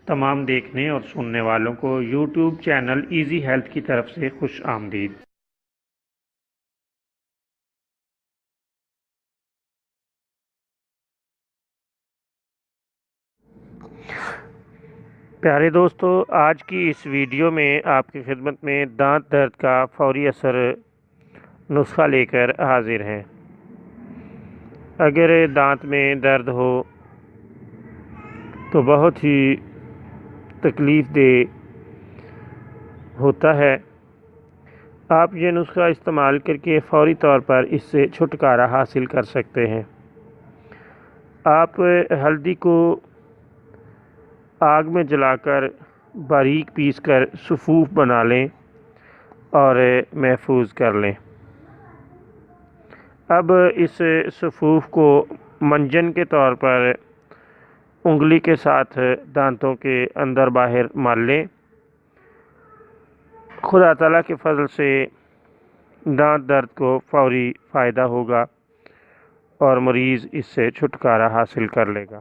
تمام دیکھنے اور سننے والوں کو یوٹیوب چینل ایزی ہیلتھ کی طرف سے خوش آمدید۔ پیارے دوستو، آج کی اس ویڈیو میں آپ کی خدمت میں دانت درد کا فوری اثر نسخہ لے کر حاضر ہیں۔ اگر دانت میں درد ہو تو بہت ہی تکلیف دہ ہوتا ہے۔ آپ یہ نسخہ استعمال کر کے فوری طور پر اس سے چھٹکارا حاصل کر سکتے ہیں۔ آپ ہلدی کو آگ میں جلا کر باریک پیس کر سفوف بنا لیں اور محفوظ کر لیں۔ اب اس سفوف کو منجن کے طور پر انگلی کے ساتھ دانتوں کے اندر باہر مال لیں۔ خدا تعالیٰ کے فضل سے دانت درد کو فوری فائدہ ہوگا اور مریض اس سے چھٹکارا حاصل کر لے گا۔